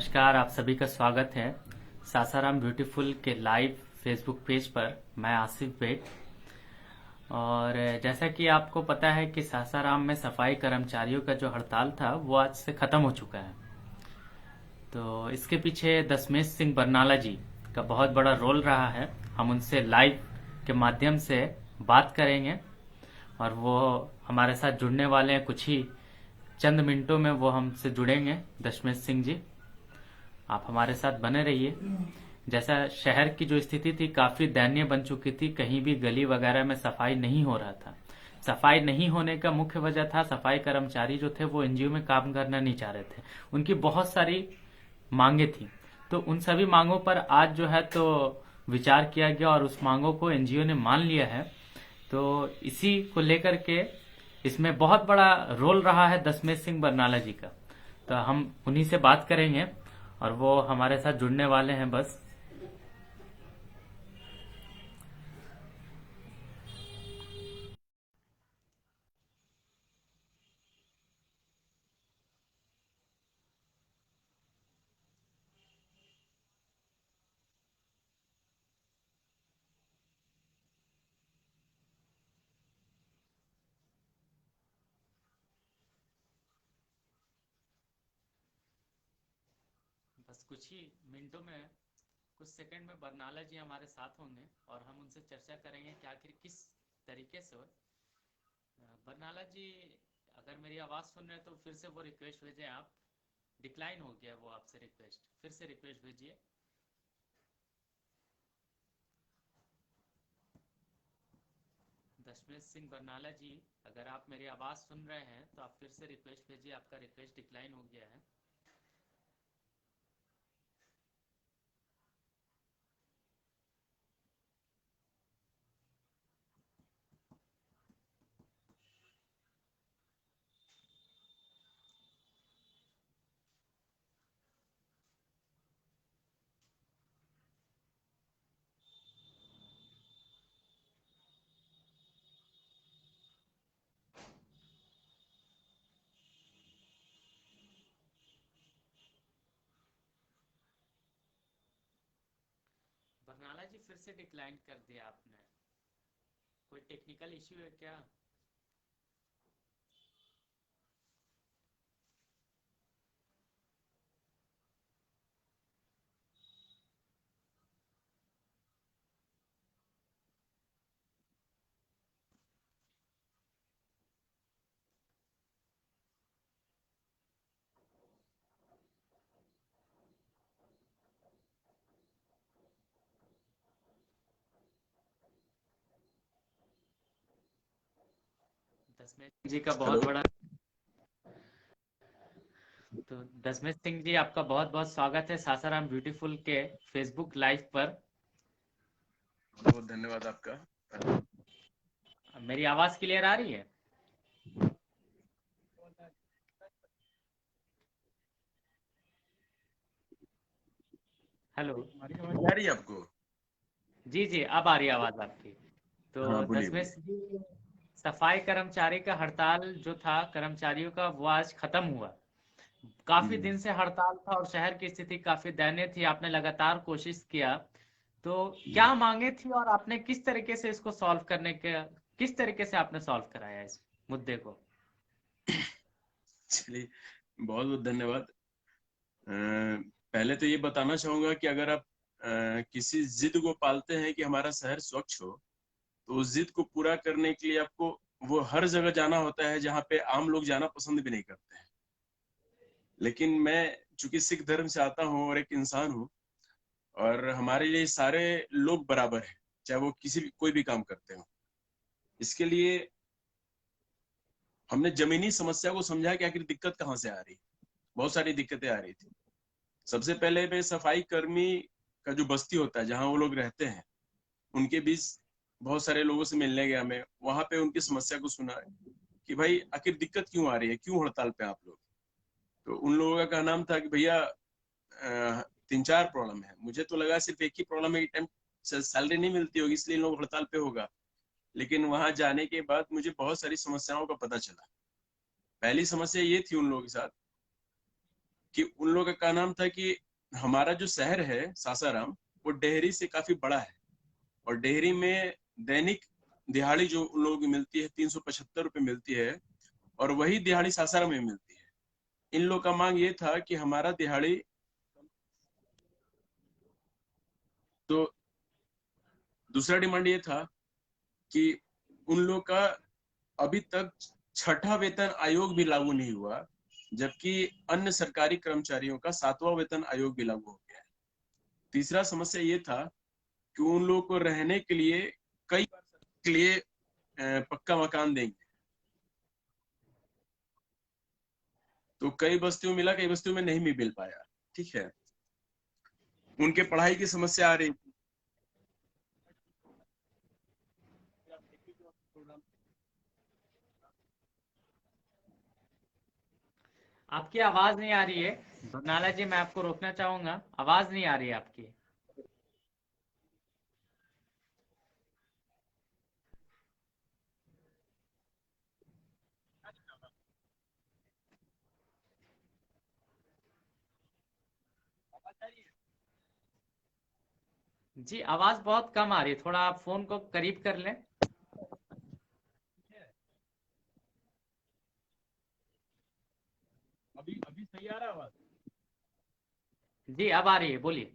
नमस्कार, आप सभी का स्वागत है सासाराम ब्यूटीफुल के लाइव फेसबुक पेज पर। मैं आसिफ बेग। और जैसा कि आपको पता है कि सासाराम में सफाई कर्मचारियों का जो हड़ताल था वो आज से ख़त्म हो चुका है। तो इसके पीछे दशमेश सिंह बरनाला जी का बहुत बड़ा रोल रहा है। हम उनसे लाइव के माध्यम से बात करेंगे और वो हमारे साथ जुड़ने वाले हैं। कुछ ही चंद मिनटों में वो हमसे जुड़ेंगे। दशमेश सिंह जी, आप हमारे साथ बने रहिए। जैसा शहर की जो स्थिति थी काफी दयनीय बन चुकी थी, कहीं भी गली वगैरह में सफाई नहीं हो रहा था। सफाई नहीं होने का मुख्य वजह था सफाई कर्मचारी जो थे वो एनजीओ में काम करना नहीं चाह रहे थे। उनकी बहुत सारी मांगे थी, तो उन सभी मांगों पर आज जो है तो विचार किया गया और उस मांगों को एनजीओ ने मान लिया है। तो इसी को लेकर के इसमें बहुत बड़ा रोल रहा है दशमेश सिंह बरनाला जी का। तो हम उन्हीं से बात करेंगे और वो हमारे साथ जुड़ने वाले हैं बस। बस कुछ ही मिनटों में, कुछ सेकंड में बरनाला जी हमारे साथ होंगे और हम उनसे चर्चा करेंगे कि आखिर किस तरीके से बरनाला जी, अगर मेरी आवाज़ सुन रहे हैं तो फिर से वो रिक्वेस्ट भेजें आप। डिक्लाइन हो गया वो आपसे रिक्वेस्ट, फिर से रिक्वेस्ट भेजिए। दशमेश सिंह बरनाला जी, अगर आप मेरी आवाज़ सुन रहे हैं तो आप फिर से रिक्वेस्ट भेजिए। आपका रिक्वेस्ट डिक्लाइन हो गया है। बरनाला जी, फिर से डिक्लाइन कर दिया आपने। कोई टेक्निकल इश्यू है क्या? दशमेश जी का हेलो। बहुत बड़ा तो दशमेश सिंह जी, आपका बहुत बहुत स्वागत है सासाराम ब्यूटीफुल के फेसबुक लाइव पर। बहुत धन्यवाद आपका। मेरी आवाज क्लियर आ रही है? हेलो। हमारी आवाज आ रही है आपको? जी जी, अब आ रही है आवाज आपकी। तो हाँ, बोलिए बोलिए। दशमेश जी, सफाई कर्मचारी का हड़ताल जो था कर्मचारियों का वो आज खत्म हुआ। काफी हम्म, दिन से हड़ताल था और शहर की स्थिति काफी दयनीय थी। आपने लगातार कोशिश किया, तो हम्म। क्या मांगे थी और आपने किस तरीके से इसको सॉल्व करने के, किस तरीके से आपने सॉल्व कराया इस मुद्दे को? चलिए, बहुत बहुत धन्यवाद। पहले तो ये बताना चाहूंगा कि अगर आप किसी जिद को पालते हैं कि हमारा शहर स्वच्छ हो, तो उस जिद को पूरा करने के लिए आपको वो हर जगह जाना होता है जहाँ पे आम लोग जाना पसंद भी नहीं करते हैं। लेकिन मैं चूंकि सिख धर्म से आता हूँ और एक इंसान हूँ, और हमारे लिए सारे लोग बराबर हैं, चाहे वो किसी भी कोई भी काम करते हो। इसके लिए हमने जमीनी समस्या को समझा कि आखिर दिक्कत कहाँ से आ रही है। बहुत सारी दिक्कतें आ रही थी। सबसे पहले मैं सफाई कर्मी का जो बस्ती होता है जहाँ वो लोग रहते हैं, उनके बीच बहुत सारे लोगों से मिलने गया मैं। वहां पे उनकी समस्या को सुना कि भाई आखिर दिक्कत क्यों आ रही है, क्यों हड़ताल पे आप लोग। तो उन लोगों का कहना था कि भैया 3-4 प्रॉब्लम है। मुझे तो लगा सिर्फ एक ही प्रॉब्लम है कि टाइम सैलरी नहीं मिलती होगी इसलिए इन लोग हड़ताल पे होगा। लेकिन वहां जाने के बाद मुझे बहुत सारी समस्याओं का पता चला। पहली समस्या ये थी उन लोगों के साथ कि उन लोगों का नाम था कि हमारा जो शहर है सासाराम, वो डेहरी से काफी बड़ा है, और डेहरी में दैनिक दिहाड़ी जो उन लोगों की मिलती है 375 रुपये मिलती है, और वही दिहाड़ी सासाराम में मिलती है। इन लोग का मांग ये था कि हमारा दिहाड़ी, तो दूसरा डिमांड ये था कि उन लोग का अभी तक छठा वेतन आयोग भी लागू नहीं हुआ, जबकि अन्य सरकारी कर्मचारियों का 7वां वेतन आयोग भी लागू हो गया है। तीसरा समस्या ये था कि उन लोगों को रहने के लिए कई बार के लिए पक्का मकान देंगे, तो कई बस्तियों में मिला, कई बस्तियों में नहीं भी मिल पाया। ठीक है, उनके पढ़ाई की समस्या आ रही थी। आपकी आवाज नहीं आ रही है बरनाला जी, मैं आपको रोकना चाहूंगा, आवाज नहीं आ रही है आपकी। जी आवाज बहुत कम आ रही है, थोड़ा आप फोन को करीब कर लें। अभी अभी सही आ रहा है आवाज? जी अब आ रही है, बोलिए।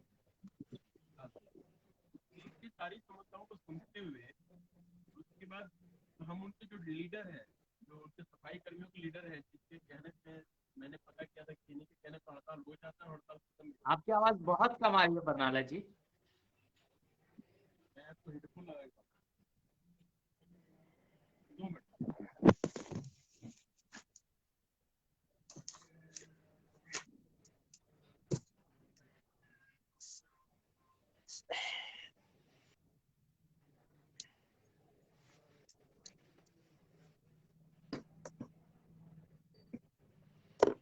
इनकी सारी समस्याओं को सुनते हुए उसके बाद हम उनके जो लीडर है, जो उनके सफाई कर्मियों के लीडर है, जिसके कहने पे मैंने पता किया था कि इन्हीं के कहने पर हड़ताल हो जाता है, हड़ताल खत्म भी हो आपकी आवाज बहुत कम आ रही है बरनाला जी। जाता है। मैं आपको हेडफोन लगाएगा 2 मिनट।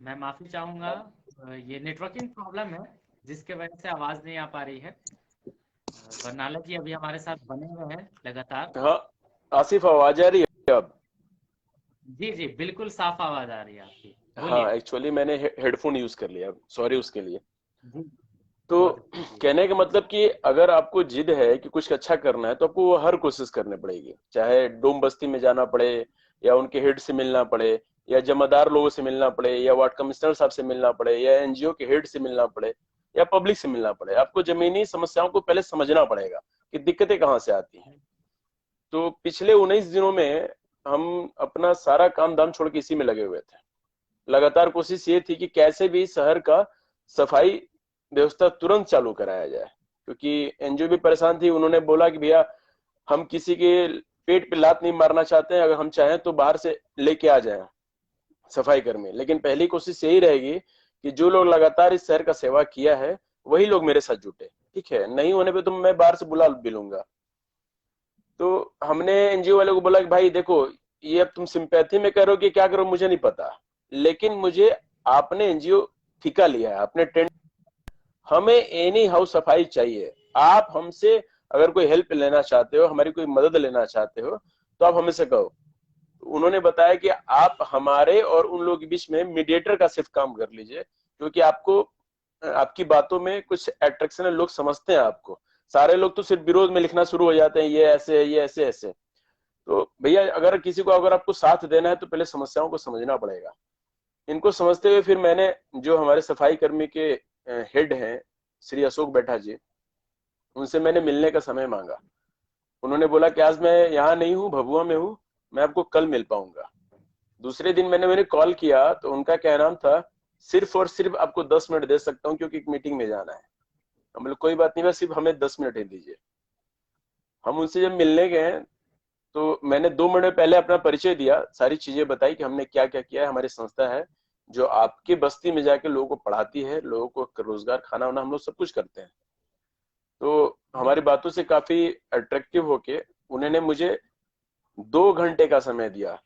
मैं माफी चाहूंगा, ये नेटवर्किंग प्रॉब्लम है जिसके वजह से आवाज नहीं आ पा रही है। बरनाला जी अभी हमारे साथ बने हुए हैं लगातार। हाँ, आसिफ आवाज आ रही है अब? जी जी बिल्कुल साफ आवाज आ रही है आपकी, हाँ, बोलिए। एक्चुअली मैंने हेडफोन यूज कर लिया, सॉरी उसके लिए। जी तो बहुत अच्छा किया। कहने का मतलब कि अगर आपको जिद है कि कुछ अच्छा करना है तो आपको वो हर कोशिश करनी पड़ेगी, चाहे डोम बस्ती में जाना पड़े, या उनके हेड से मिलना पड़े, या जमादार लोगों से मिलना पड़े, या वार्ड कमिश्नर साहब से मिलना पड़े, या एनजीओ के हेड से मिलना पड़े, या पब्लिक से मिलना पड़े। आपको जमीनी समस्याओं को पहले समझना पड़ेगा कि दिक्कतें कहाँ से आती हैं। तो पिछले 19 दिनों में हम अपना सारा काम धाम छोड़ के इसी में लगे हुए थे। लगातार कोशिश ये थी कि कैसे भी शहर का सफाई व्यवस्था तुरंत चालू कराया जाए, क्योंकि एनजीओ भी परेशान थी। उन्होंने बोला कि भैया हम किसी के पेट पे लात नहीं मारना चाहते हैं, अगर हम चाहें तो बाहर से लेके आ जाएं सफाई कर्मी, लेकिन पहली कोशिश यही रहेगी कि जो लोग लगातार इस शहर का सेवा किया है वही लोग मेरे साथ जुटे। ठीक है, नहीं होने पे तो मैं बाहर से बुला भी लूंगा। तो हमने एनजीओ वाले को बोला कि भाई देखो, ये अब तुम सिंपैथी में करो कि क्या करो मुझे नहीं पता, लेकिन मुझे आपने एनजीओ ठिका लिया है, आपने टेंट, हमें एनी हाउस सफाई चाहिए। आप हमसे अगर कोई हेल्प लेना चाहते हो, हमारी कोई मदद लेना चाहते हो, तो आप हमें से कहो। उन्होंने बताया कि आप हमारे और उन लोगों के बीच में मीडिएटर का सिर्फ काम कर लीजिए, क्योंकि आपको आपकी बातों में कुछ अट्रैक्शन है, लोग समझते हैं आपको। सारे लोग तो सिर्फ विरोध में लिखना शुरू हो जाते हैं, ये ऐसे है, ये ऐसे ऐसे। तो भैया अगर किसी को, अगर आपको साथ देना है तो पहले समस्याओं को समझना पड़ेगा। इनको समझते हुए फिर मैंने, जो हमारे सफाई कर्मी के हेड हैं श्री अशोक बैठा जी, उनसे मैंने मिलने का समय मांगा। उन्होंने बोला कि आज मैं यहाँ नहीं हूँ, भभुआ में हूँ, मैं आपको कल मिल पाऊंगा। दूसरे दिन मैंने कॉल किया तो उनका कहना था सिर्फ और सिर्फ आपको 10 मिनट दे सकता हूँ क्योंकि एक मीटिंग में जाना है। हम बोले कोई बात नहीं, बस सिर्फ हमें 10 मिनट ही दीजिए। हम उनसे जब मिलने गए तो मैंने 2 मिनट पहले अपना परिचय दिया, सारी चीजें बताई कि हमने क्या क्या किया है। हमारी संस्था है जो आपके बस्ती में जाके लोगों को पढ़ाती है, लोगों को रोजगार, खाना वाना हम लोग सब कुछ करते हैं। तो हमारी बातों से काफी अट्रैक्टिव होके उन्होंने मुझे 2 घंटे का समय दिया,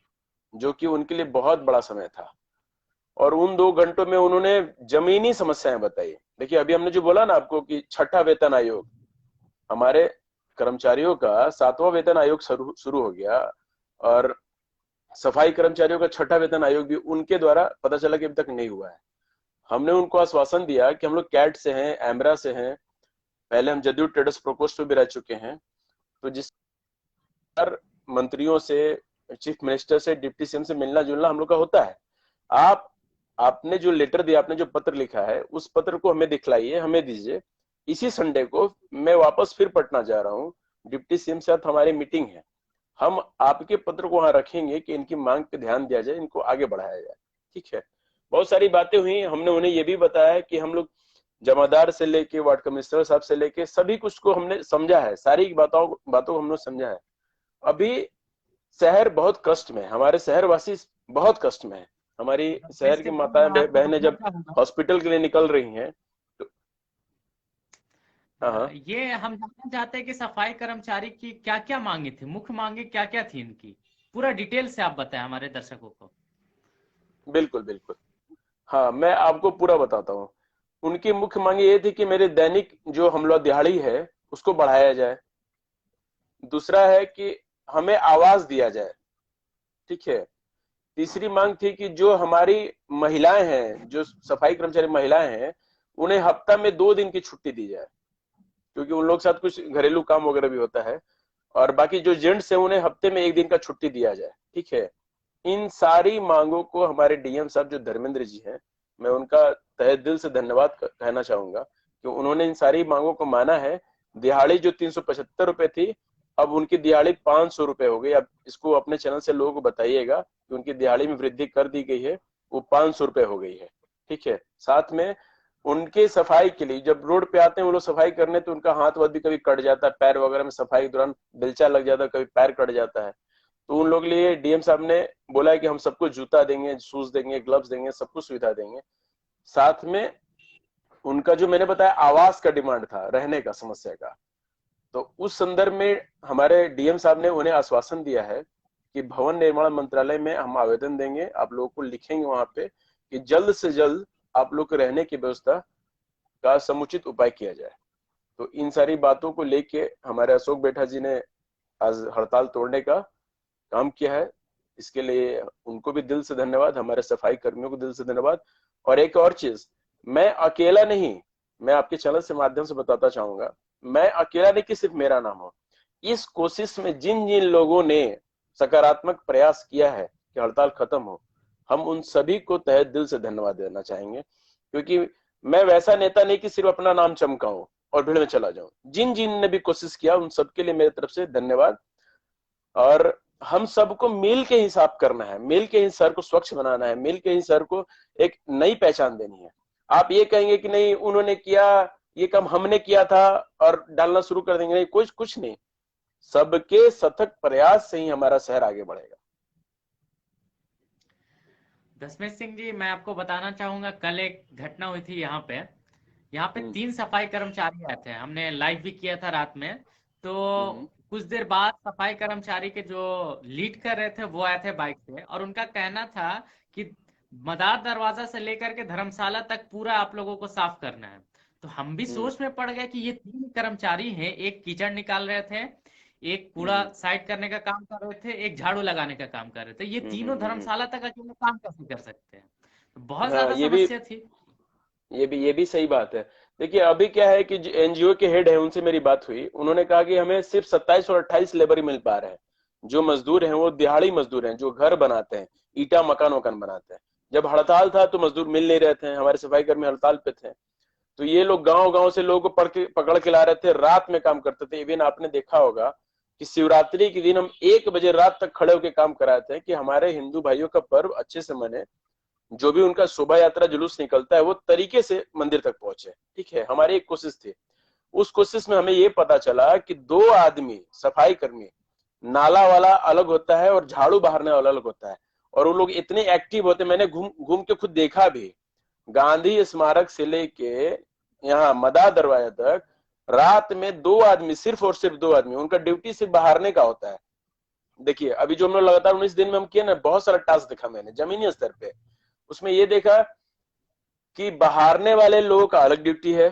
जो कि उनके लिए बहुत बड़ा समय था। और उन 2 घंटों में उन्होंने जमीनी समस्याएं बताई। देखिए अभी हमने जो बोला ना आपको कि छठा वेतन आयोग, हमारे कर्मचारियों का 7वां वेतन आयोग शुरू हो गया, और सफाई कर्मचारियों का छठा वेतन आयोग भी उनके द्वारा पता चला कि अभी तक नहीं हुआ है। हमने उनको आश्वासन दिया कि हम लोग कैट से हैं, एमरा से हैं, पहले हम जदयू ट्रेडर्स प्रकोष्ठ में भी रह चुके हैं। तो जिस मंत्रियों से, चीफ मिनिस्टर से, डिप्टी सीएम से मिलना जुलना हम लोग का होता है। आप आपने जो लेटर दिया, आपने जो पत्र लिखा है, उस पत्र को हमें दिखलाइए, हमें दीजिए। इसी संडे को मैं वापस फिर पटना जा रहा हूँ, डिप्टी सीएम से साथ हमारी मीटिंग है। हम आपके पत्र को वहां रखेंगे कि इनकी मांग पे ध्यान दिया जाए, इनको आगे बढ़ाया जाए। ठीक है, बहुत सारी बातें हुई। हमने उन्हें ये भी बताया कि हम लोग जमादार से लेके वार्ड कमिश्नर साहब से लेके सभी कुछ को हमने समझा है, सारी बातों को हमने समझा है। अभी शहर बहुत कष्ट में है, हमारे शहरवासी बहुत कष्ट में है। हमारी शहर की माताएं बहनें जब हॉस्पिटल के लिए निकल रही हैं तो हाँ, ये हम जानना चाहते हैं कि सफाई कर्मचारी की क्या क्या मांगे थी, मुख्य मांगे क्या क्या थी इनकी, पूरा डिटेल से आप बताएं हमारे दर्शकों को। बिल्कुल बिल्कुल, हाँ मैं आपको पूरा बताता हूँ। उनकी मुख्य मांग ये थी कि मेरे दैनिक जो हमला दिहाड़ी है उसको बढ़ाया जाए। दूसरा है कि हमें आवास दिया जाए। ठीक है, तीसरी मांग थी कि जो हमारी महिलाएं हैं, जो सफाई कर्मचारी महिलाएं हैं, उन्हें हफ्ता में 2 दिन की छुट्टी दी जाए, क्योंकि उन लोग के साथ कुछ घरेलू काम वगैरह भी होता है। और बाकी जो जेंट्स है उन्हें हफ्ते में 1 दिन का छुट्टी दिया जाए। ठीक है, इन सारी मांगों को हमारे डीएम साहब जो धर्मेंद्र जी हैं, मैं उनका तहे दिल से धन्यवाद कहना चाहूंगा कि उन्होंने इन सारी मांगों को माना है। दिहाड़ी जो 375 रुपए थी, अब उनकी दिहाड़ी 500 रुपए हो गई। अब इसको अपने चैनल से लोगों को बताइएगा कि उनकी दिहाड़ी में वृद्धि कर दी गई है, वो 500 रुपए हो गई है। ठीक है, साथ में उनके सफाई के लिए जब रोड पे आते हैं वो लोग सफाई करने, तो उनका हाथ वाथ भी कभी कट जाता है, पैर वगैरह में सफाई के दौरान बेलचा लग जाता है, कभी पैर कट जाता है। तो उन लोग के लिए डीएम साहब ने बोला है कि हम सबको जूता देंगे, शूज देंगे, ग्लव्स देंगे, सब कुछ सुविधा देंगे। साथ में उनका जो मैंने बताया आवास का डिमांड था, रहने का समस्या का, तो उस संदर्भ में हमारे डीएम साहब ने उन्हें आश्वासन दिया है कि भवन निर्माण मंत्रालय में हम आवेदन देंगे, आप लोगों को लिखेंगे वहां पे कि जल्द से जल्द आप लोग के रहने की व्यवस्था का समुचित उपाय किया जाए। तो इन सारी बातों को लेके हमारे अशोक बेटा जी ने आज हड़ताल तोड़ने का काम किया है। इसके लिए उनको भी दिल से धन्यवाद, हमारे सफाई कर्मियों को दिल से धन्यवाद। और एक और चीज, मैं अकेला नहीं, मैं आपके चैनल से माध्यम से बताता चाहूंगा, मैं अकेला नहीं कि सिर्फ मेरा नाम हो। इस कोशिश में जिन जिन लोगों ने सकारात्मक प्रयास किया है कि हड़ताल खत्म हो, हम उन सभी को तहे दिल से धन्यवाद देना चाहेंगे। क्योंकि मैं वैसा नेता नहीं कि सिर्फ अपना नाम चमकाऊं और भीड़ में चला जाऊं। जिन जिन ने भी कोशिश किया उन सबके लिए मेरी तरफ से धन्यवाद। और हम सबको मिल के ही साफ करना है, मिल के ही शहर को स्वच्छ बनाना है, मिल के ही शहर को एक नई पहचान देनी है। आप ये कहेंगे कि नहीं उन्होंने किया, ये काम हमने किया था और डालना शुरू कर देंगे, नहीं, कुछ नहीं। सबके सतत प्रयास से ही हमारा शहर आगे बढ़ेगा। दशमेश सिंह जी, मैं आपको बताना चाहूंगा, कल एक घटना हुई थी यहाँ पे 3 सफाई कर्मचारी आए थे, हमने लाइव भी किया था रात में। तो कुछ देर बाद सफाई कर्मचारी के जो लीड कर रहे थे वो आए थे बाइक से, और उनका कहना था कि मदार दरवाजा से लेकर के धर्मशाला तक पूरा आप लोगों को साफ करना है। तो हम भी सोच में पड़ गए कि ये 3 कर्मचारी हैं, एक कीचड़ निकाल रहे थे, एक कूड़ा साइड करने का काम कर रहे थे, एक झाड़ू लगाने का काम कर रहे थे। ये तीनों धर्मशाला तक अकेले काम कैसे कर सकते हैं? तो बहुत ज्यादा समस्या थी। ये भी सही बात है। देखिए अभी क्या है कि एनजीओ के हेड है, उनसे मेरी बात हुई, उन्होंने कहा कि हमें सिर्फ 27 और 28 लेबर ही मिल पा रहे हैं। जो मजदूर हैं वो दिहाड़ी मजदूर हैं, जो घर बनाते हैं, ईटा मकान बनाते हैं। जब हड़ताल था तो मजदूर मिल नहीं रहे थे, हमारे सफाई कर्मी हड़ताल पे थे। तो ये लोग गांव गांव से लोगों को पकड़ के ला रहे थे, रात में काम करते थे। इवन आपने देखा होगा कि शिवरात्रि के दिन हम 1 बजे रात तक खड़े होकर काम कराते हैं कि हमारे हिंदू भाइयों का पर्व अच्छे से मने, जो भी उनका शोभा यात्रा जुलूस निकलता है वो तरीके से मंदिर तक पहुंचे। ठीक है, हमारी एक कोशिश थी। उस कोशिश में हमें ये पता चला कि 2 आदमी सफाई कर्मी, नाला वाला अलग होता है और झाड़ू बहारने वाला अलग होता है, और वो लोग इतने एक्टिव होते, मैंने घूम के खुद देखा भी। गांधी स्मारक से लेके यहाँ मदा दरवाजा तक रात में 2 आदमी, सिर्फ और सिर्फ 2 आदमी, उनका ड्यूटी सिर्फ बहारने का होता है। देखिए अभी जो हम लोग लगातार 19 दिन में हम किए ना, बहुत सारा टास्क देखा मैंने जमीनी स्तर पे। उसमें ये देखा कि बहारने वाले लोगों का अलग ड्यूटी है,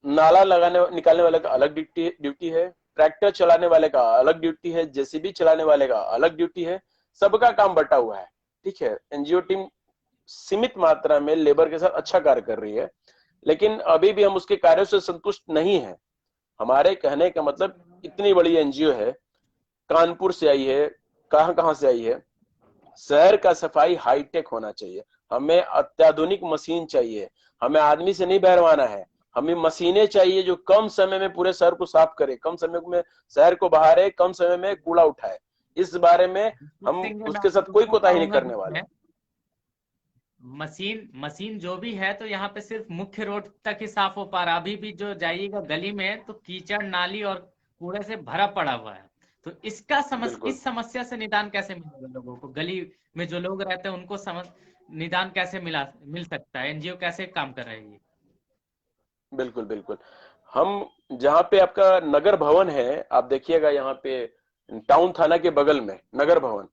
नाला निकालने वाले का अलग ड्यूटी है, ट्रैक्टर चलाने वाले का अलग ड्यूटी है, जेसीबी चलाने वाले का अलग ड्यूटी है। सबका काम बटा हुआ है। ठीक है, एनजीओ टीम सीमित मात्रा में लेबर के साथ अच्छा कार्य कर रही है, लेकिन अभी भी हम उसके कार्यों से संतुष्ट नहीं है। हमारे कहने का मतलब इतनी बड़ी एनजीओ है, कानपुर से आई है, कहां कहां से आई है। शहर का सफाई हाईटेक होना चाहिए, हमें अत्याधुनिक मशीन चाहिए, हमें आदमी से नहीं बहरवाना है, हमें मशीनें चाहिए जो कम समय में पूरे शहर को साफ करे, कम समय में शहर को बहारे, कम समय में कूड़ा उठाए। इस बारे में हम मैं उसके साथ आपको कोई बताना कोताही नहीं चाहूंगा करने वाले। मशीन मशीन जो भी है तो यहाँ पे सिर्फ मुख्य रोड तक ही साफ हो पा रहा। अभी भी जो जाइएगा गली में तो कीचड़ नाली और कूड़े से भरा पड़ा हुआ है। तो बिल्कुल इस समस्या से निदान कैसे मिलेगा लोगों को? गली में जो लोग रहते हैं उनको निदान कैसे मिल सकता है? एनजीओ कैसे काम कर रही है? बिल्कुल बिल्कुल। हम जहाँ पे आपका नगर भवन है, आप देखिएगा यहाँ पे टाउन थाना के बगल में नगर भवन,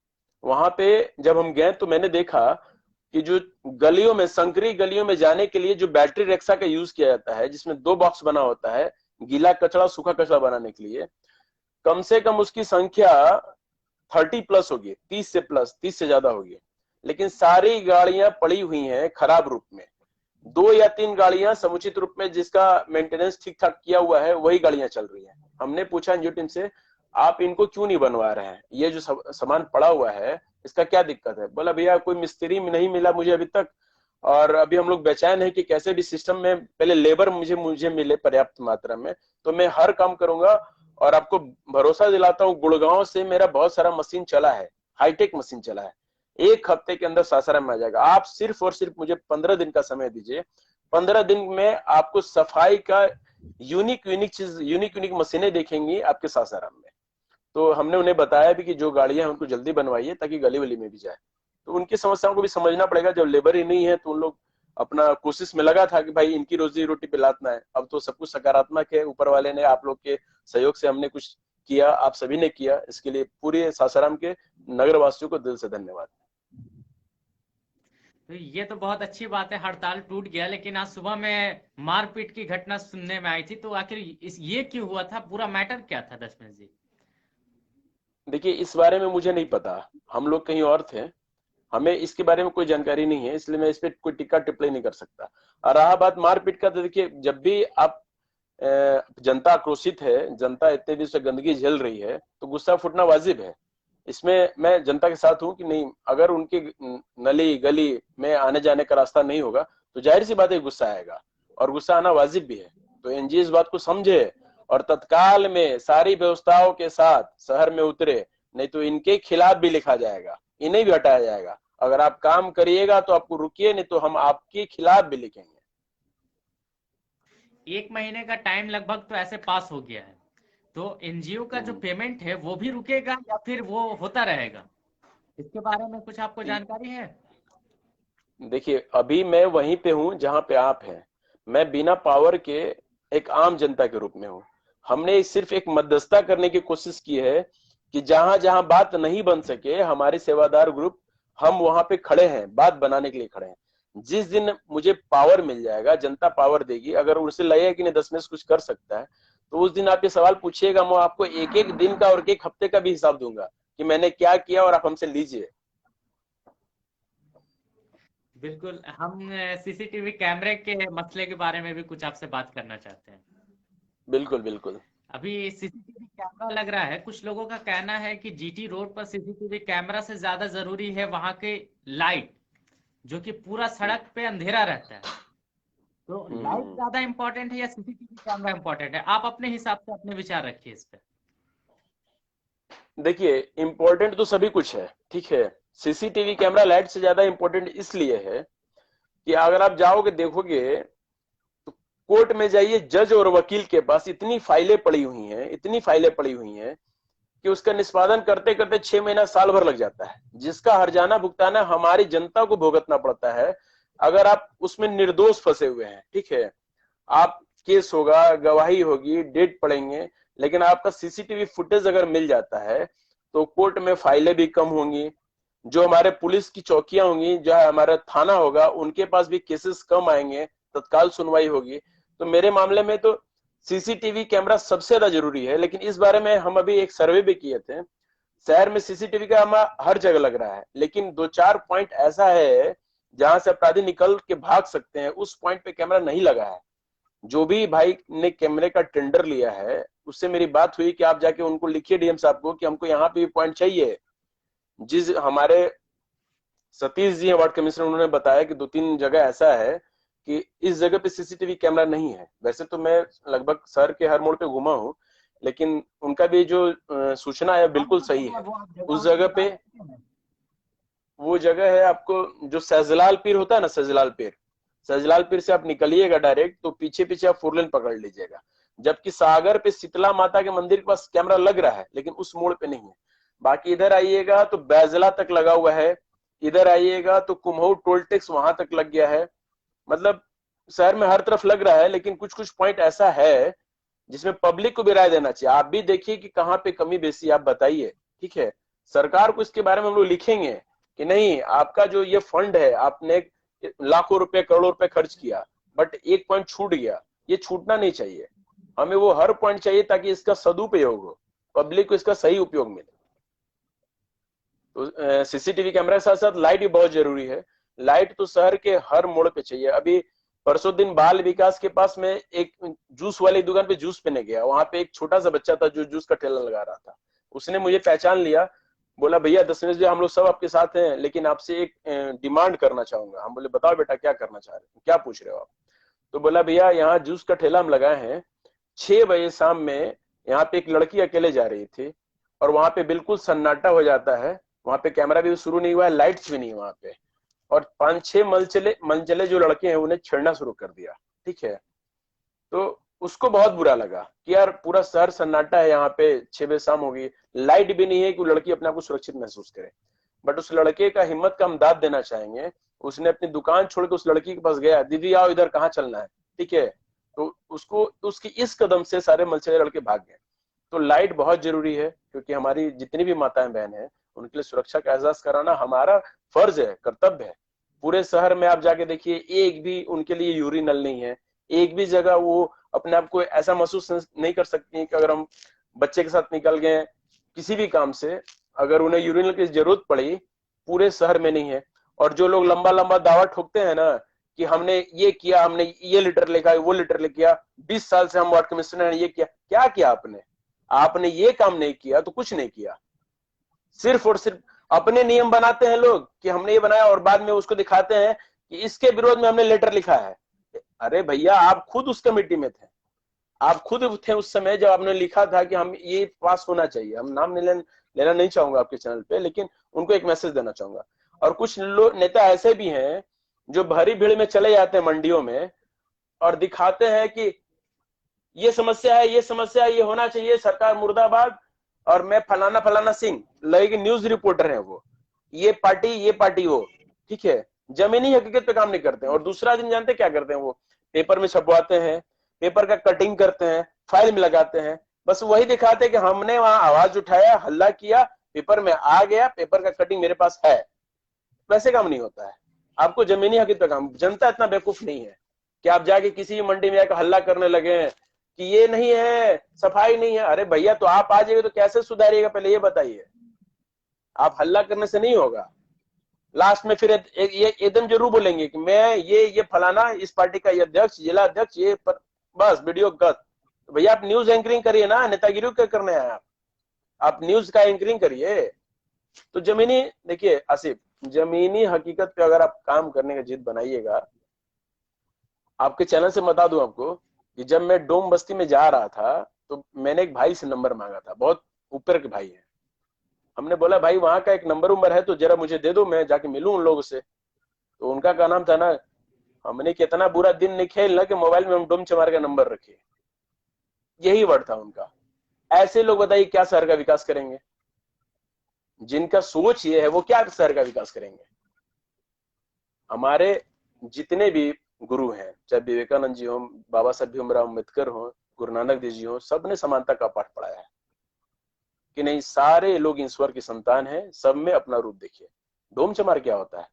वहां पे जब हम गए तो मैंने देखा कि जो गलियों में, संकरी गलियों में जाने के लिए जो बैटरी रिक्शा का यूज किया जाता है, जिसमें 2 बॉक्स बना होता है गीला कचरा सूखा कचरा बनाने के लिए, कम से कम उसकी संख्या 30 प्लस होगी, 30 से ज्यादा होगी। लेकिन सारी गाड़ियां पड़ी हुई हैं खराब रूप में। 2 या 3 गाड़ियां समुचित रूप में जिसका मेंटेनेंस ठीक ठाक किया हुआ है वही गाड़ियां चल रही हैं। हमने पूछा एनजीओ टीम से, आप इनको क्यों नहीं बनवा रहे हैं, ये जो सामान पड़ा हुआ है इसका क्या दिक्कत है? बोला भैया कोई मिस्त्री नहीं मिला मुझे अभी तक, और अभी हम लोग बेचैन है कि कैसे भी सिस्टम में पहले लेबर मुझे मिले पर्याप्त मात्रा में, तो मैं हर काम करूंगा। और आपको भरोसा दिलाता हूँ, गुड़गांव से मेरा बहुत सारा मशीन चला है, हाईटेक मशीन चला है, 1 हफ्ते के अंदर सासाराम में आ जाएगा। आप सिर्फ और सिर्फ मुझे 15 दिन का समय दीजिए, 15 दिन में आपको सफाई का यूनिक मशीनें देखेंगी आपके सासाराम में। तो हमने उन्हें बताया भी कि जो गाड़ियां हैं उनको जल्दी बनवाइए ताकि गली वली में भी जाए। तो उनकी समस्याओं को भी समझना पड़ेगा, जब लेबर ही नहीं है तो उन लोग अपना कोशिश में लगा था कि भाई इनकी रोजी रोटी पे लातना है। अब तो सब कुछ सकारात्मक है, ऊपर वाले ने, आप लोग के सहयोग से हमने कुछ किया, आप सभी ने किया, इसके लिए पूरे सासाराम के नगर वासियों को दिल से धन्यवाद। तो ये तो बहुत अच्छी बात है, हड़ताल टूट गया। लेकिन आज सुबह में मारपीट की घटना सुनने में आई थी, तो आखिर ये क्यों हुआ था? पूरा मैटर क्या था दशमेश जी? देखिए इस बारे में मुझे नहीं पता, हम लोग कहीं और थे, हमें इसके बारे में कोई जानकारी नहीं है, इसलिए मैं इस पे कोई टिक्का टिप्पणी नहीं कर सकता। और रहा बात मारपीट का, तो देखिए जब भी आप जनता आक्रोशित है, जनता इतने दिन से गंदगी झेल रही है, तो गुस्सा फूटना वाजिब है। इसमें मैं जनता के साथ हूं कि नहीं, अगर उनकी नली गली में आने जाने का रास्ता नहीं होगा तो जाहिर सी बात है गुस्सा आएगा, और गुस्सा आना वाजिब भी है। तो एनजीओ इस बात को समझे और तत्काल में सारी व्यवस्थाओं के साथ शहर में उतरे, नहीं तो इनके खिलाफ भी लिखा जाएगा, इन्हें भी हटाया जाएगा। अगर आप काम करिएगा तो आपको रुकिए, नहीं तो हम आपके खिलाफ भी लिखेंगे। 1 महीने का टाइम लगभग तो ऐसे पास हो गया है, तो एनजीओ का जो पेमेंट है वो भी रुकेगा या फिर वो होता रहेगा? इसके बारे में कुछ आपको जानकारी है? देखिए अभी मैं वहीं पे हूं जहां पे आप हैं, मैं बिना पावर के एक आम जनता के रूप में हूं। हमने सिर्फ एक मध्यस्थता करने की कोशिश की है कि जहां जहां बात नहीं बन सके, हमारे सेवादार ग्रुप, हम वहां पे खड़े हैं, बात बनाने के लिए खड़े हैं। जिस दिन मुझे पावर मिल जाएगा, जनता पावर देगी, अगर उसे लगेगा कि नहीं दशमेश कुछ कर सकता है, तो उस दिन आप ये सवाल पूछिएगा, मैं आपको एक एक दिन का और एक हफ्ते का भी हिसाब दूंगा कि मैंने क्या किया, और आप हमसे लीजिए। बिल्कुल। हम सीसीटीवी कैमरे के मसले के बारे में भी कुछ आपसे बात करना चाहते हैं। बिल्कुल बिल्कुल। अभी सीसीटीवी कैमरा लग रहा है, कुछ लोगों का कहना है कि जीटी रोड पर सीसीटीवी कैमरा से ज्यादा जरूरी है वहां के लाइट, जो कि पूरा सड़क पे अंधेरा रहता है। तो लाइट ज्यादा इंपॉर्टेंट है या सीसीटीवी कैमरा इंपॉर्टेंट है? आप अपने हिसाब से अपने विचार रखिए इस पे। देखिए इंपॉर्टेंट तो सभी कुछ है, ठीक है। सीसीटीवी कैमरा लाइट से ज्यादा इंपॉर्टेंट इसलिए है कि अगर आप जाओगे देखोगे तो कोर्ट में जाइए, जज और वकील के पास इतनी फाइलें पड़ी हुई हैं, इतनी फाइलें पड़ी हुई हैं कि उसका निष्पादन करते करते 6 महीना साल भर लग जाता है, जिसका हर्जाना भुगताना हमारी जनता को भुगतना पड़ता है। अगर आप उसमें निर्दोष फंसे हुए हैं, ठीक है, आप केस होगा, गवाही होगी, डेट पड़ेंगे, लेकिन आपका सीसीटीवी फुटेज अगर मिल जाता है तो कोर्ट में फाइलें भी कम होंगी, जो हमारे पुलिस की चौकियां होंगी, जो हमारा थाना होगा, उनके पास भी केसेस कम आएंगे, तत्काल सुनवाई होगी। तो मेरे मामले में तो सीसीटीवी कैमरा सबसे ज्यादा जरूरी है। लेकिन इस बारे में हम अभी एक सर्वे भी किए थे, शहर में सीसीटीवी कैमरा हर जगह लग रहा है, लेकिन 2-4 पॉइंट ऐसा है जहां से अपराधी निकल के भाग सकते हैं, उस पॉइंट पे कैमरा नहीं लगा है। जो भी भाई ने कैमरे का टेंडर लिया है उससे मेरी बात हुई कि आप जाके उनको लिखिए डीएम साहब को कि हमको यहाँ पे भी पॉइंट चाहिए। जिस हमारे सतीश जी वार्ड कमिश्नर, उन्होंने बताया कि 2-3 जगह ऐसा है कि इस जगह पे सीसीटीवी कैमरा नहीं है। वैसे तो मैं लगभग शहर के हर मोड़ पे घूमा हूँ, लेकिन उनका भी जो सूचना है बिल्कुल सही है। उस जगह पे वो जगह है आपको, जो सहजलाल पीर होता है ना, सहजलाल पीर से आप निकलिएगा डायरेक्ट तो पीछे पीछे आप 4 लेन पकड़ लीजिएगा। जबकि सागर पे शीतला माता के मंदिर के पास कैमरा लग रहा है लेकिन उस मोड़ पे नहीं है। बाकी इधर आइएगा तो बैजला तक लगा हुआ है, इधर आइएगा तो कुम्हऊ टोल टैक्स वहां तक लग गया है। मतलब शहर में हर तरफ लग रहा है, लेकिन कुछ कुछ पॉइंट ऐसा है जिसमें पब्लिक को भी राय देना चाहिए। आप भी देखिए कि कहाँ पे कमी बेसी, आप बताइए, ठीक है। सरकार को इसके बारे में हम लोग लिखेंगे कि नहीं, आपका जो ये फंड है, आपने लाखों रुपए करोड़ों रुपए खर्च किया, बट एक पॉइंट छूट गया, ये छूटना नहीं चाहिए। हमें वो हर पॉइंट चाहिए ताकि इसका सदुपयोग हो, पब्लिक को इसका सही उपयोग मिले। तो सीसीटीवी कैमरा के साथ साथ लाइट भी बहुत जरूरी है। लाइट तो शहर के हर मोड़ पे चाहिए। अभी परसों दिन बाल विकास के पास में एक जूस वाली दुकान पे जूस पीने गया, वहां पे एक छोटा सा बच्चा था जो जूस का ठेला लगा रहा था। उसने मुझे पहचान लिया, बोला भैया 10 मिनट हम लोग सब आपके साथ हैं, लेकिन आपसे एक डिमांड करना चाहूंगा। हम बोले बताओ बेटा क्या करना चाह रहे हो, क्या पूछ रहे हो आप। तो बोला भैया यहाँ जूस का ठेला हम लगाए हैं, 6 बजे शाम में यहाँ पे एक लड़की अकेले जा रही थी और वहां पे बिल्कुल सन्नाटा हो जाता है, वहां पे कैमरा भी शुरू नहीं हुआ है, लाइट्स भी नहीं वहां पे, और 5-6 मनचले जो लड़के हैं उन्हें छेड़ना शुरू कर दिया, ठीक है। तो उसको बहुत बुरा लगा कि यार पूरा शहर सन्नाटा है, यहाँ पे 6 बजे शाम होगी, लाइट भी नहीं है कि वो लड़की अपने आप को सुरक्षित महसूस करे। बट उस लड़के का हिम्मत का हम दाद देना चाहेंगे, उसने अपनी दुकान छोड़ के उस लड़की के पास गया, दीदी आओ इधर, कहाँ चलना है, ठीक है। तो उसको उसकी इस कदम से सारे मनचले लड़के भाग गए। तो लाइट बहुत जरूरी है, क्योंकि हमारी जितनी भी माताएं बहन है उनके लिए सुरक्षा का एहसास कराना हमारा फर्ज है, कर्तव्य है। पूरे शहर में आप जाके देखिए, एक भी उनके लिए यूरिनल नहीं है, एक भी जगह वो अपने आप को ऐसा महसूस नहीं कर सकती कि अगर हम बच्चे के साथ निकल गए किसी भी काम से, अगर उन्हें यूरिनल की जरूरत पड़ी, पूरे शहर में नहीं है। और जो लोग लंबा लंबा दावा ठोकते हैं ना कि हमने ये किया, हमने ये लीटर लेकर वो लीटर ले किया, 20 साल से हम वार्ड कमिश्नर ने ये किया, क्या किया आपने? आपने ये काम नहीं किया तो कुछ नहीं किया। सिर्फ और सिर्फ अपने नियम बनाते हैं लोग कि हमने ये बनाया और बाद में उसको दिखाते हैं कि इसके विरोध में हमने लेटर लिखा है। अरे भैया आप खुद उस कमेटी में थे, आप खुद थे उस समय जब आपने लिखा था कि हम ये पास होना चाहिए। हम नाम लेना नहीं चाहूंगा आपके चैनल पे, लेकिन उनको एक मैसेज देना चाहूंगा। और कुछ लोग नेता ऐसे भी हैं जो भरी भीड़ में चले जाते हैं मंडियों में और दिखाते हैं कि ये समस्या है, ये समस्या है, ये होना चाहिए, सरकार मुर्दाबाद, और मैं फलाना फलाना सिंह, लगेगी न्यूज रिपोर्टर है वो, ये पार्टी वो, ठीक है। जमीनी हकीकत पे काम नहीं करते हैं। और दूसरा दिन जानते क्या करते हैं, वो पेपर में छपवाते हैं, पेपर का कटिंग करते हैं, फाइल में लगाते हैं, बस वही दिखाते हैं कि हमने वहां आवाज उठाया, हल्ला किया, पेपर में आ गया, पेपर का कटिंग मेरे पास है। वैसे काम नहीं होता है। आपको जमीनी हकीकत पे काम, जनता इतना बेवकूफ नहीं है कि आप जाके किसी मंडी में आकर हल्ला करने लगे कि ये नहीं है, सफाई नहीं है। अरे भैया तो आप आ जाइए तो कैसे सुधारिएगा, पहले ये बताइए। आप हल्ला करने से नहीं होगा। लास्ट में फिर ये एकदम जरूर बोलेंगे कि मैं ये फलाना इस पार्टी का ये अध्यक्ष, जिला अध्यक्ष, ये बस वीडियो गत। तो भैया आप न्यूज एंकरिंग करिए ना, नेतागिरी क्या करने आए आप न्यूज का एंकरिंग करिए। तो जमीनी, देखिए आसिफ, जमीनी हकीकत पे अगर आप काम करने का जिद बनाइएगा। आपके चैनल से बता दूं आपको कि जब मैं डोम बस्ती में जा रहा था तो मैंने एक भाई से नंबर मांगा था, बहुत ऊपर के भाई है। हमने बोला भाई वहां का एक नंबर है तो जरा मुझे दे दो, मैं जाके मिलूं उन लोगों से। तो उनका क्या नाम था ना, हमने कितना बुरा दिन नहीं खेलना कि मोबाइल में हम डोम चमार का नंबर रखे, यही वर्ड था उनका। ऐसे लोग बताइए क्या शहर का विकास करेंगे? जिनका सोच ये है वो क्या शहर का विकास करेंगे? हमारे जितने भी गुरु हैं, चाहे विवेकानंद जी हो, बाबा साहब भीमराव अम्बेडकर हो, गुरु नानक देव जी हो, सबने समानता का पाठ पढ़ाया है कि नहीं, सारे लोग ईश्वर की संतान हैं, सब में अपना रूप देखिए। डोम चमार क्या होता है?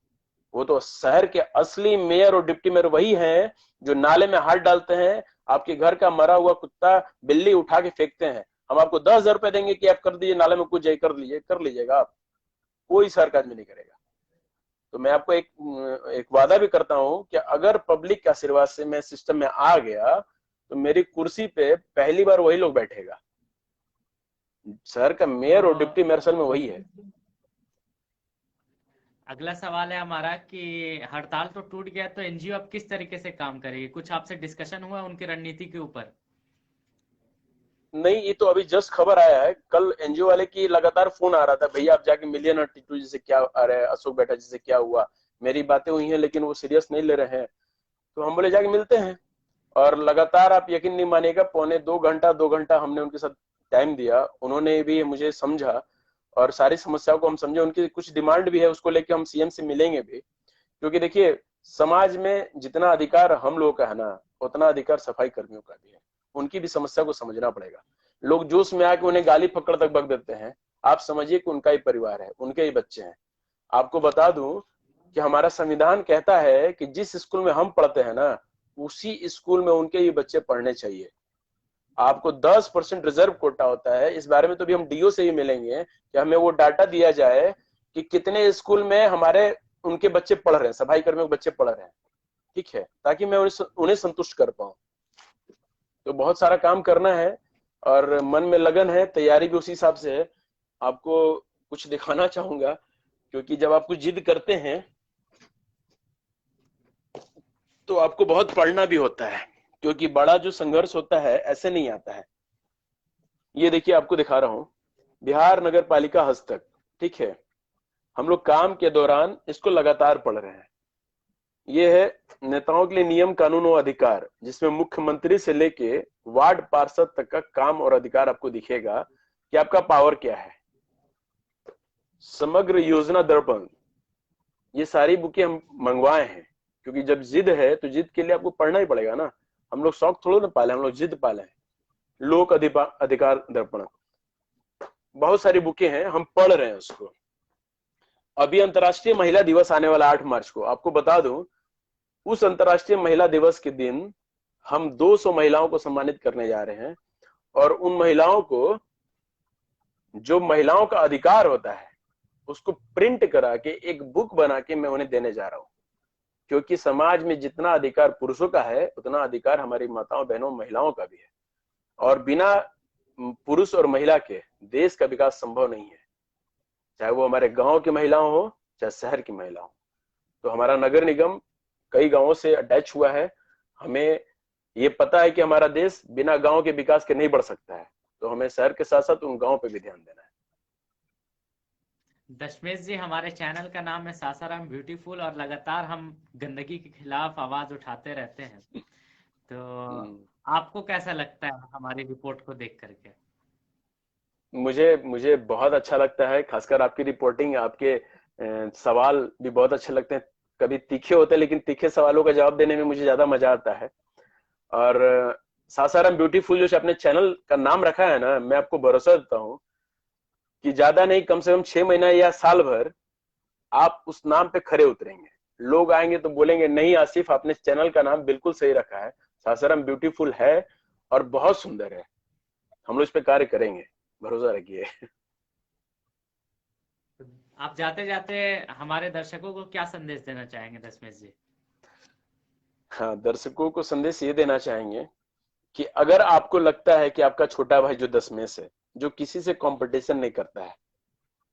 वो तो शहर के असली मेयर और डिप्टी मेयर वही हैं जो नाले में हाथ डालते हैं, आपके घर का मरा हुआ कुत्ता बिल्ली उठा के फेंकते हैं, हम आपको 10,000 रुपए देंगे कि आप कर दीजिए, नाले में कूद जाइए, कर लीजिएगा आप। कोई शहर का आदमी नहीं करेगा। तो मैं आपको एक वादा भी करता हूं कि अगर पब्लिक के आशीर्वाद से मैं सिस्टम में आ गया तो मेरी कुर्सी पे पहली बार वही लोग बैठेगा। शहर का मेयर और डिप्टी मेयर असल में वही है। अगला सवाल है हमारा कि हड़ताल तो टूट गया तो एनजीओ अब किस तरीके से काम करेगी? कुछ आपसे डिस्कशन हुआ उनकी रणनीति के ऊपर? नहीं, ये तो अभी जस्ट खबर आया है। कल एनजीओ वाले की लगातार फोन आ रहा था, भैया आप जाके मिलिए ना टीटू जी से, क्या आ रहा है, अशोक बैठा जी से क्या हुआ, मेरी बातें हुई हैं लेकिन वो सीरियस नहीं ले रहे हैं। तो हम बोले जाके मिलते हैं, और लगातार आप यकीन नहीं मानेगा, पौने 2 घंटा हमने उनके साथ टाइम दिया। उन्होंने भी मुझे समझा और सारी समस्याओं को हम समझे। उनकी कुछ डिमांड भी है, उसको लेके हम सीएम से मिलेंगे भी, क्योंकि देखिए समाज में जितना अधिकार हम लोगों का है ना, उतना अधिकार सफाई कर्मियों का भी है। उनकी भी समस्या को समझना पड़ेगा। लोग जोश में आके उन्हें गाली फक्कड़ तक बक देते हैं। आप समझिए कि उनका ही परिवार है, उनके ही बच्चे हैं। आपको बता दूं कि हमारा संविधान कहता है कि जिस स्कूल में हम पढ़ते हैं ना, उसी स्कूल में उनके ही बच्चे पढ़ने चाहिए। आपको 10% रिजर्व कोटा होता है। इस बारे में तो भी हम डीओ से ही मिलेंगे कि हमें वो डाटा दिया जाए कि कितने स्कूल में हमारे उनके बच्चे पढ़ रहे हैं, सफाई कर्मियों के बच्चे पढ़ रहे हैं, ठीक है, ताकि मैं उन्हें संतुष्ट कर पाऊं। तो बहुत सारा काम करना है और मन में लगन है, तैयारी भी उसी हिसाब से है। आपको कुछ दिखाना चाहूंगा, क्योंकि जब आप कुछ जिद करते हैं तो आपको बहुत पढ़ना भी होता है, क्योंकि बड़ा जो संघर्ष होता है ऐसे नहीं आता है। ये देखिए आपको दिखा रहा हूं, बिहार नगर पालिका हस्तक, ठीक है। हम लोग काम के दौरान इसको लगातार पढ़ रहे हैं। ये है नेताओं के लिए नियम कानून और अधिकार, जिसमें मुख्यमंत्री से लेके वार्ड पार्षद तक का काम और अधिकार आपको दिखेगा कि आपका पावर क्या है। समग्र योजना दर्पण, ये सारी बुकें हम मंगवाए हैं, क्योंकि जब जिद है तो जिद के लिए आपको पढ़ना ही पड़ेगा ना। हम लोग शौक थोड़ा ना पाले, हम लोग जिद पाले हैं। लोक अधिकार दर्पण, बहुत सारी बुकें हैं, हम पढ़ रहे हैं उसको। अभी अंतर्राष्ट्रीय महिला दिवस आने वाला 8 मार्च को, आपको बता दूं उस अंतर्राष्ट्रीय महिला दिवस के दिन हम 200 महिलाओं को सम्मानित करने जा रहे हैं, और उन महिलाओं को जो महिलाओं का अधिकार होता है उसको प्रिंट करा के एक बुक बना के मैं उन्हें देने जा रहा हूं। क्योंकि समाज में जितना अधिकार पुरुषों का है, उतना अधिकार हमारी माताओं बहनों महिलाओं का भी है, और बिना पुरुष और महिला के देश का विकास संभव नहीं है, चाहे वो हमारे गांव की महिलाओं हो चाहे शहर की महिला हो। तो हमारा नगर निगम कई गांवों से अटैच हुआ है। हमें ये पता है कि हमारा देश बिना गांव के विकास के नहीं बढ़ सकता है, तो हमें शहर के साथ साथ उन गांवों पे भी ध्यान देना है। दशमेश जी, हमारे चैनल का नाम है सासाराम ब्यूटीफुल और लगातार हम गंदगी के खिलाफ आवाज उठाते रहते हैं, तो आपको कैसा लगता है हमारी रिपोर्ट को देख करके? मुझे बहुत अच्छा लगता है, खासकर आपकी रिपोर्टिंग, आपके सवाल भी बहुत अच्छे लगते हैं। कभी तीखे होते हैं, लेकिन तीखे सवालों का जवाब देने में मुझे ज्यादा मजा आता है। और सासाराम ब्यूटीफुल जो अपने चैनल का नाम रखा है ना, मैं आपको भरोसा देता हूँ कि ज्यादा नहीं, कम से कम 6 महीना या साल भर आप उस नाम पे खरे उतरेंगे। लोग आएंगे तो बोलेंगे नहीं आसिफ, आपने चैनल का नाम बिल्कुल सही रखा है, सासाराम ब्यूटीफुल है और बहुत सुंदर है। हम लोग इस पे कार्य करेंगे, भरोसा रखिए। आप जाते जाते हमारे दर्शकों को क्या संदेश देना चाहेंगे दशमेश जी? हाँ, दर्शकों को संदेश ये देना चाहेंगे कि अगर आपको लगता है कि आपका छोटा भाई जो दशमेश है, जो किसी से कंपटीशन नहीं करता है,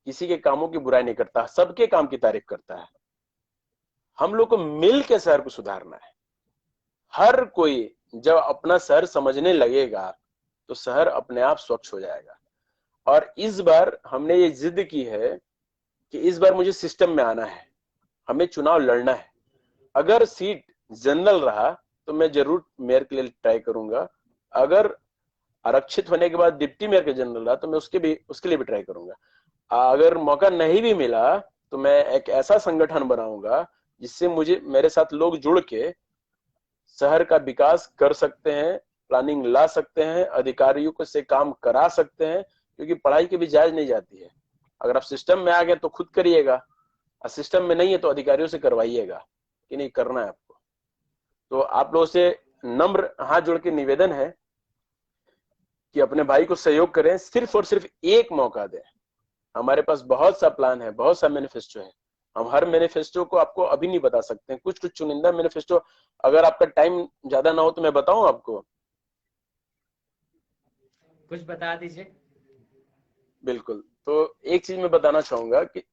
किसी के कामों की बुराई नहीं करता, सबके काम की तारीफ करता है, हम लोग को मिल के शहर को सुधारना है। हर कोई जब अपना शहर समझने लगेगा तो शहर अपने आप स्वच्छ हो जाएगा। और इस बार हमने ये जिद की है कि इस बार मुझे सिस्टम में आना है, हमें चुनाव लड़ना है। अगर सीट जनरल रहा तो मैं जरूर मेयर के लिए ट्राई करूंगा। अगर आरक्षित होने के बाद डिप्टी मेयर के जनरल रहा तो मैं उसके लिए भी ट्राई करूंगा। अगर मौका नहीं भी मिला तो मैं एक ऐसा संगठन बनाऊंगा जिससे मुझे मेरे साथ लोग जुड़ के शहर का विकास कर सकते हैं, प्लानिंग ला सकते हैं, अधिकारियों को से काम करा सकते हैं, क्योंकि पढ़ाई की भी जायज नहीं जाती है। अगर आप सिस्टम में आ गए तो खुद करिएगा, और सिस्टम में नहीं है तो अधिकारियों से करवाइएगा कि नहीं करना है आपको। तो आप लोगों से नम्र हाथ जोड़ के निवेदन है कि अपने भाई को सहयोग करें, सिर्फ और सिर्फ एक मौका दें। हमारे पास बहुत सा प्लान है, बहुत सा मैनिफेस्टो है, हम हर मैनिफेस्टो को आपको अभी नहीं बता सकते हैं, कुछ कुछ चुनिंदा मैनिफेस्टो, अगर आपका टाइम ज्यादा ना हो तो मैं बताऊं आपको। कुछ बता दीजिए। बिल्कुल, तो एक चीज मैं बताना चाहूंगा कि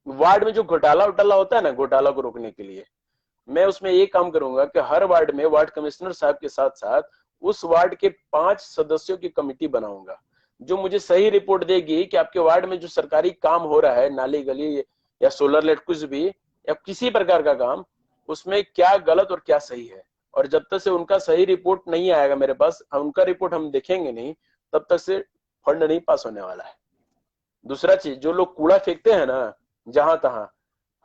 वार्ड में जो घोटाला उटाला होता है ना, घोटाला को रोकने के लिए मैं उसमें ये काम करूंगा कि हर वार्ड में वार्ड कमिश्नर साहब के साथ साथ उस वार्ड के 5 सदस्यों की कमेटी बनाऊंगा, जो मुझे सही रिपोर्ट देगी कि आपके वार्ड में जो सरकारी काम हो रहा है, नाली गली या सोलर लाइट कुछ भी या किसी प्रकार का काम, उसमें क्या गलत और क्या सही है। और जब तक से उनका सही रिपोर्ट नहीं आएगा मेरे पास, उनका रिपोर्ट हम देखेंगे नहीं, तब तक से फंड नहीं पास होने वाला है। दूसरा चीज, जो लोग कूड़ा फेंकते हैं ना जहां तहां,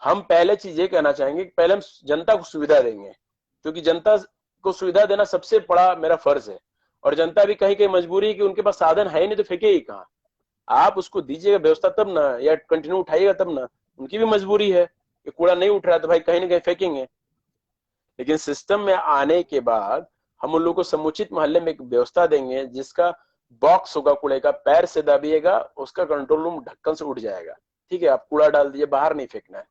हम पहले चीज ये कहना चाहेंगे कि पहले हम जनता को सुविधा देंगे, क्योंकि जनता को सुविधा देना सबसे बड़ा मेरा फर्ज है। और जनता भी कहीं कहीं मजबूरी है कि उनके पास साधन है ही नहीं, तो फेंकेगी कहाँ। आप उसको दीजिएगा व्यवस्था तब ना, या कंटिन्यू उठाइएगा तब ना। उनकी भी मजबूरी है कि कूड़ा नहीं उठ रहा है तो भाई कहीं ना कहीं फेंकेंगे। लेकिन सिस्टम में आने के बाद हम उन लोगों को समुचित मोहल्ले में एक व्यवस्था देंगे, जिसका बॉक्स होगा कूड़े का, पैर से दबिएगा उसका कंट्रोल रूम ढक्कन से उठ जाएगा। ठीक है, आप कूड़ा डाल दीजिए, बाहर नहीं फेंकना है।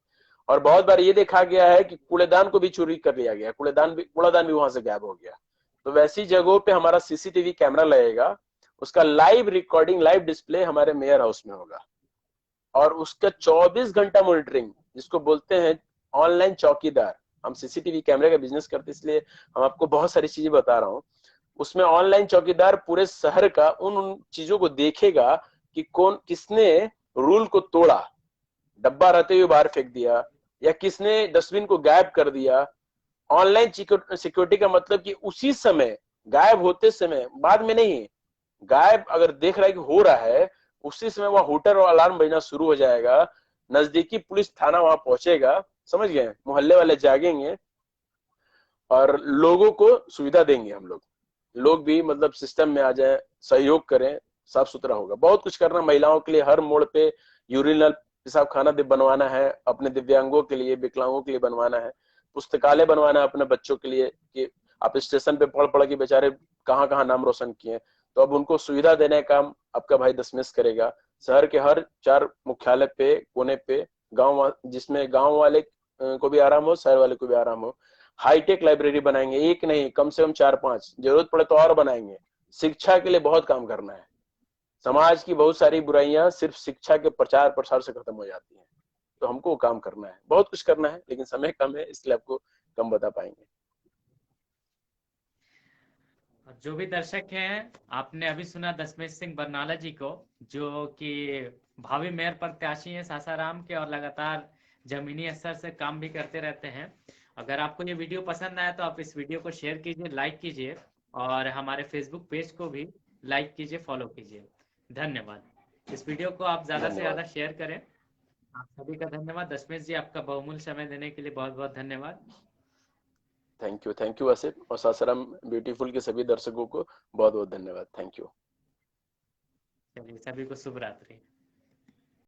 और बहुत बार ये देखा गया है कि कूड़ेदान को भी चोरी कर लिया गया, कूड़ादान भी वहां से गायब हो गया। तो वैसी जगहों पे हमारा सीसीटीवी कैमरा लगेगा, उसका लाइव रिकॉर्डिंग, लाइव डिस्प्ले हमारे मेयर हाउस में होगा, और उसका 24 घंटा मॉनिटरिंग, जिसको बोलते हैं ऑनलाइन चौकीदार। हम सीसीटीवी कैमरे का बिजनेस करते इसलिए हम आपको बहुत सारी चीजें बता रहा हूँ। उसमें ऑनलाइन चौकीदार पूरे शहर का उन चीजों को देखेगा कि कौन किसने रूल को तोड़ा, डब्बा रहते हुए बाहर फेंक दिया, या किसने डस्टबिन को गायब कर दिया। ऑनलाइन सिक्योरिटी का मतलब कि उसी समय, गायब होते समय, बाद में नहीं, गायब अगर देख रहा है कि हो रहा है, उसी समय वहां हूटर और अलार्म बजना शुरू हो जाएगा, नजदीकी पुलिस थाना वहां पहुंचेगा, समझ गए, मोहल्ले वाले जागेंगे और लोगों को सुविधा देंगे। हम लोग भी मतलब सिस्टम में आ जाए, सहयोग करें, साफ सुथरा होगा। बहुत कुछ करना महिलाओं के लिए, हर मोड़ पे यूरिनल पेशाब खाना बनवाना है, अपने दिव्यांगों के लिए, विकलांगों के लिए बनवाना है, पुस्तकालय बनवाना है अपने बच्चों के लिए, कि आप स्टेशन पे पढ़ पढ़ के बेचारे कहाँ कहाँ नाम रोशन किए, तो अब उनको सुविधा देने का काम आपका भाई दशमेश करेगा। शहर के हर 4 मुख्यालय पे, कोने पे, गांव, जिसमें गांव वाले को भी आराम हो, शहर वाले को भी आराम हो, हाईटेक लाइब्रेरी बनाएंगे, एक नहीं कम से कम 4-5, जरूरत पड़े तो और बनाएंगे। शिक्षा के लिए बहुत काम करना है। समाज की बहुत सारी बुराइयां सिर्फ शिक्षा के प्रचार प्रसार से खत्म हो जाती हैं, तो हमको काम करना है, बहुत कुछ करना है, लेकिन समय कम है इसलिए आपको कम बता पाएंगे। जो भी दर्शक हैं, आपने अभी सुना दशमेश सिंह बरनाला जी को, जो कि भावी मेयर प्रत्याशी हैं सासाराम के, और लगातार जमीनी स्तर से काम भी करते रहते हैं। अगर आपको ये वीडियो पसंद आया तो आप इस वीडियो को शेयर कीजिए, लाइक कीजिए, और हमारे फेसबुक पेज को भी लाइक कीजिए, फॉलो कीजिए। धन्यवाद। इस वीडियो को आप ज़्यादा से ज़्यादा शेयर करें। आप सभी का धन्यवाद। दशमेश जी, आपका बहुमूल्य समय देने के लिए बहुत बहुत धन्यवाद। थैंक यू आसिफ, और सासाराम ब्यूटीफुल के सभी दर्शकों को बहुत बहुत धन्यवाद। Thank you. चलिए, सभी को शुभ रात्रि।